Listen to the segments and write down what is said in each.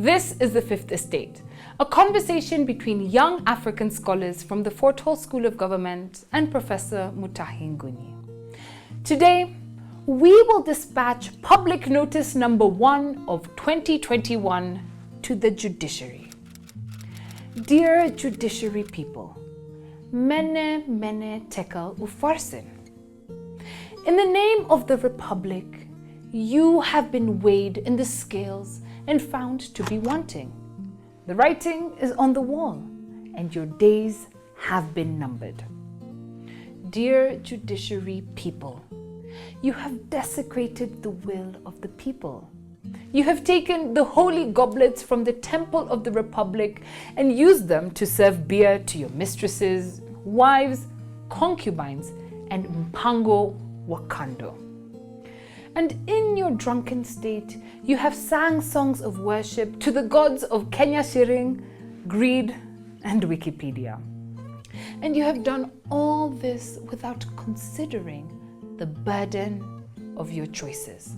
This is The Fifth Estate, a conversation between young African scholars from the Fort Hall School of Government and Professor Mutahi Nguni. Today, we will dispatch public notice number 1 of 2021 to the judiciary. Dear judiciary people, mene tekel ufarsin. In the name of the Republic, you have been weighed in the scales and found to be wanting. The writing is on the wall, and your days have been numbered. Dear judiciary people, you have desecrated the will of the people. You have taken the holy goblets from the temple of the Republic and used them to serve beer to your mistresses, wives, concubines, and mpango wakando. And in your drunken state, you have sang songs of worship to the gods of Kenya Shiring, greed, and Wikipedia. And you have done all this without considering the burden of your choices.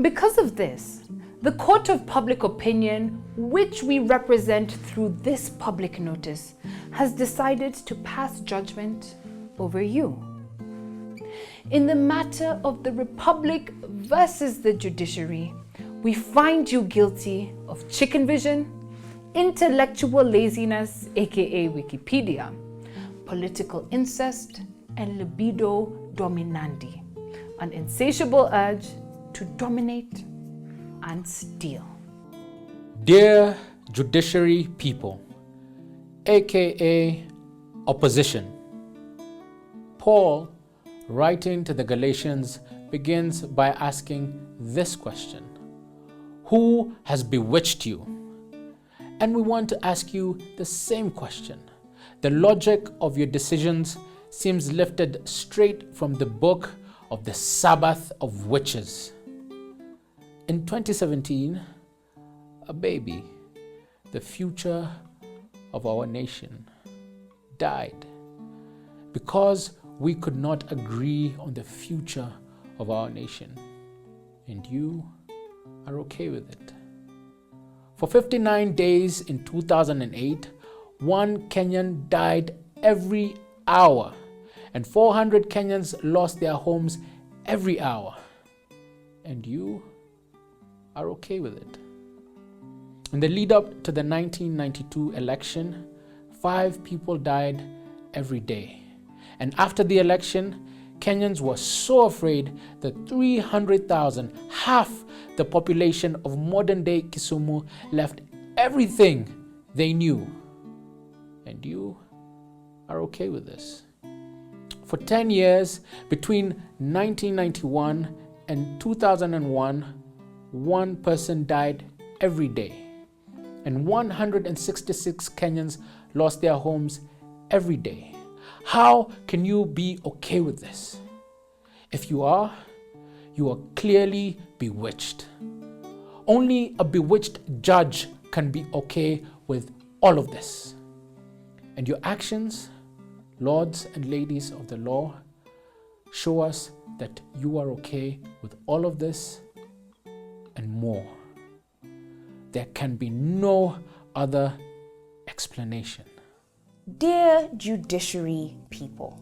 Because of this, the Court of Public Opinion, which we represent through this public notice, has decided to pass judgment over you. In the matter of the Republic versus the judiciary, we find you guilty of chicken vision, intellectual laziness, aka Wikipedia, political incest, and libido dominandi, an insatiable urge to dominate and steal. Dear judiciary people, aka opposition, Paul, writing to the Galatians, begins by asking this question: who has bewitched you? And we want to ask you the same question. The logic of your decisions seems lifted straight from the book of the Sabbath of Witches. In 2017, a baby, the future of our nation, died because we could not agree on the future of our nation. And you are okay with it. For 59 days in 2008, one Kenyan died every hour, and 400 Kenyans lost their homes every hour. And you are okay with it. In the lead up to the 1992 election, 5 people died every day. And after the election, Kenyans were so afraid that 300,000, half the population of modern-day Kisumu, left everything they knew. And you are okay with this. For 10 years, between 1991 and 2001, one person died every day. And 166 Kenyans lost their homes every day. How can you be okay with this? If you are clearly bewitched. Only a bewitched judge can be okay with all of this. And your actions, lords and ladies of the law, show us that you are okay with all of this and more. There can be no other explanation. Dear judiciary people,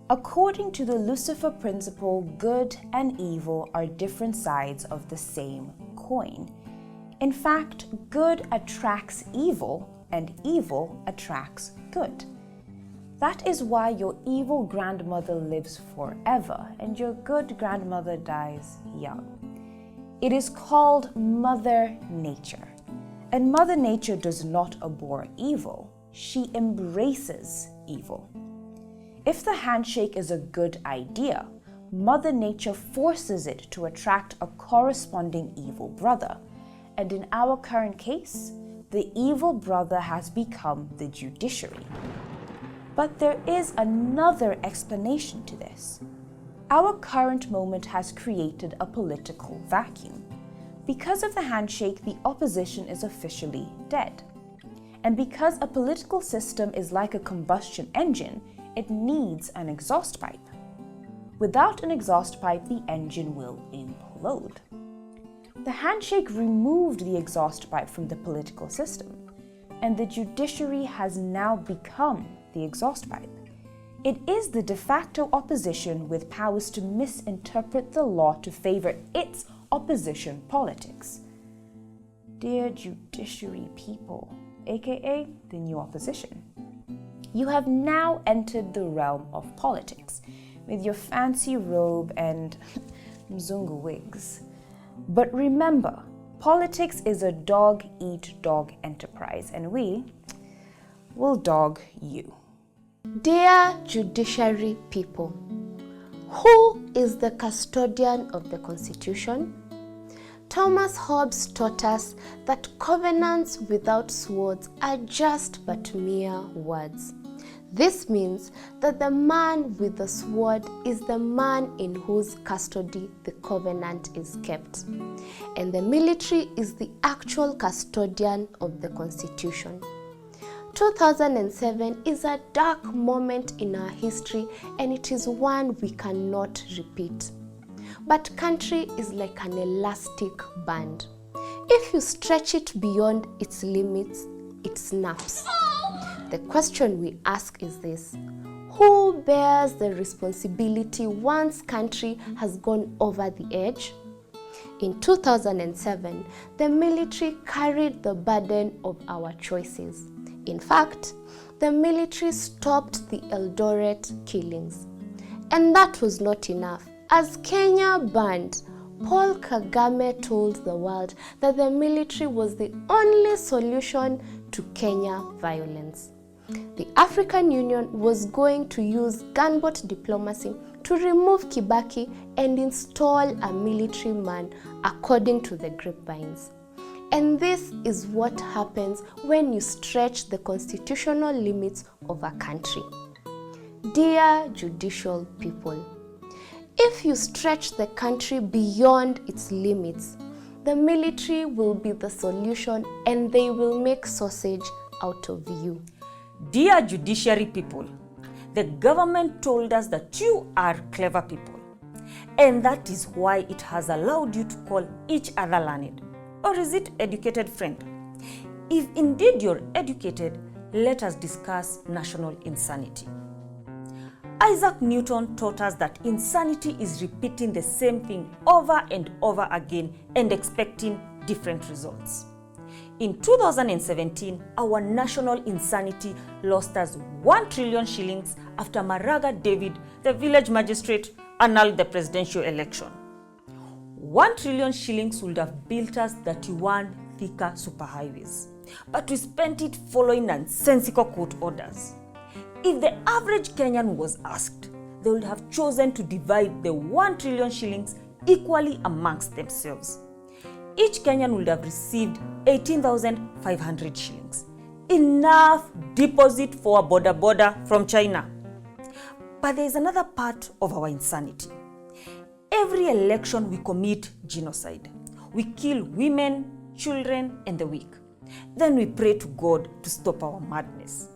according to the Lucifer principle, good and evil are different sides of the same coin. In fact, good attracts evil and evil attracts good. That is why your evil grandmother lives forever and your good grandmother dies young. It is called Mother Nature. And Mother Nature does not abhor evil. She embraces evil. If the handshake is a good idea, Mother Nature forces it to attract a corresponding evil brother. And in our current case, the evil brother has become the judiciary. But there is another explanation to this. Our current moment has created a political vacuum. Because of the handshake, the opposition is officially dead. And because a political system is like a combustion engine, it needs an exhaust pipe. Without an exhaust pipe, the engine will implode. The handshake removed the exhaust pipe from the political system, and the judiciary has now become the exhaust pipe. It is the de facto opposition with powers to misinterpret the law to favor its opposition politics. Dear judiciary people, aka the new opposition, you have now entered the realm of politics with your fancy robe and mzungu wigs. But remember, politics is a dog-eat-dog enterprise, and we will dog you. Dear judiciary people, who is the custodian of the Constitution? Thomas Hobbes taught us that covenants without swords are just but mere words. This means that the man with the sword is the man in whose custody the covenant is kept, and the military is the actual custodian of the Constitution. 2007 is a dark moment in our history, and it is one we cannot repeat. But country is like an elastic band. If you stretch it beyond its limits, it snaps. The question we ask is this: who bears the responsibility once country has gone over the edge? In 2007, the military carried the burden of our choices. In fact, the military stopped the Eldoret killings. And that was not enough. As Kenya burned, Paul Kagame told the world that the military was the only solution to Kenya violence. The African Union was going to use gunboat diplomacy to remove Kibaki and install a military man according to the grapevines. And this is what happens when you stretch the constitutional limits of a country. Dear judicial people, if you stretch the country beyond its limits, the military will be the solution and they will make sausage out of you. Dear judiciary people, the government told us that you are clever people, and that is why it has allowed you to call each other learned. Or is it educated, friend? If indeed you're educated, let us discuss national insanity. Isaac Newton taught us that insanity is repeating the same thing over and over again and expecting different results. In 2017, our national insanity lost us 1 trillion shillings after Maraga David, the village magistrate, annulled the presidential election. 1 trillion shillings would have built us 31 thicker superhighways, but we spent it following nonsensical court orders. If the average Kenyan was asked, they would have chosen to divide the 1 trillion shillings equally amongst themselves. Each Kenyan would have received 18,500 shillings, enough deposit for a border from China. But there is another part of our insanity. Every election we commit genocide. We kill women, children, and the weak. Then we pray to God to stop our madness.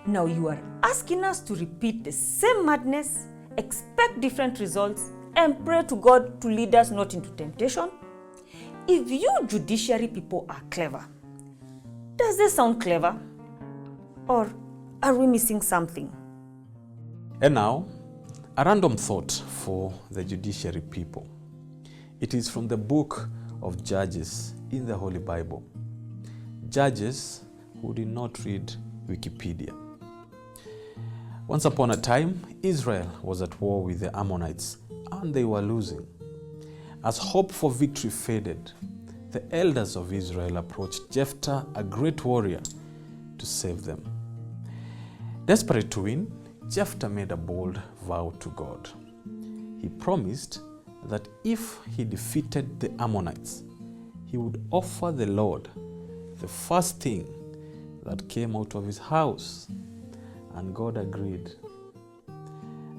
Now you are asking us to repeat the same madness, expect different results, and pray to God to lead us not into temptation? If you judiciary people are clever, does this sound clever? Or are we missing something? And now, a random thought for the judiciary people. It is from the book of Judges in the Holy Bible. Judges who did not read Wikipedia. Once upon a time, Israel was at war with the Ammonites and they were losing. As hope for victory faded, the elders of Israel approached Jephthah, a great warrior, to save them. Desperate to win, Jephthah made a bold vow to God. He promised that if he defeated the Ammonites, he would offer the Lord the first thing that came out of his house. And God agreed.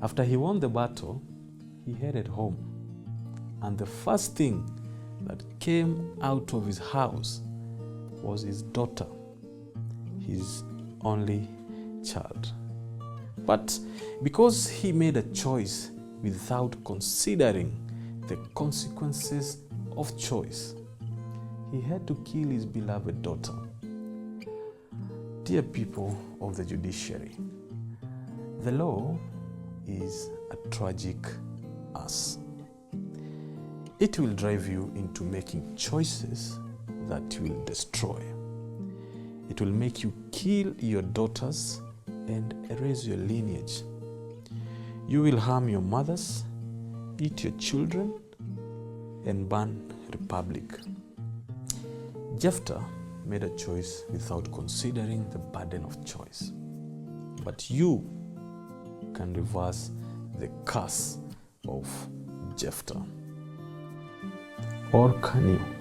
After he won the battle, he headed home. And the first thing that came out of his house was his daughter, his only child. But because he made a choice without considering the consequences of choice, he had to kill his beloved daughter. Dear people of the judiciary, the law is a tragic ass. It will drive you into making choices that will destroy. It will make you kill your daughters and erase your lineage. You will harm your mothers, eat your children, and burn republic. Jephthah made a choice without considering the burden of choice. But you can reverse the curse of Jephthah. Or can you?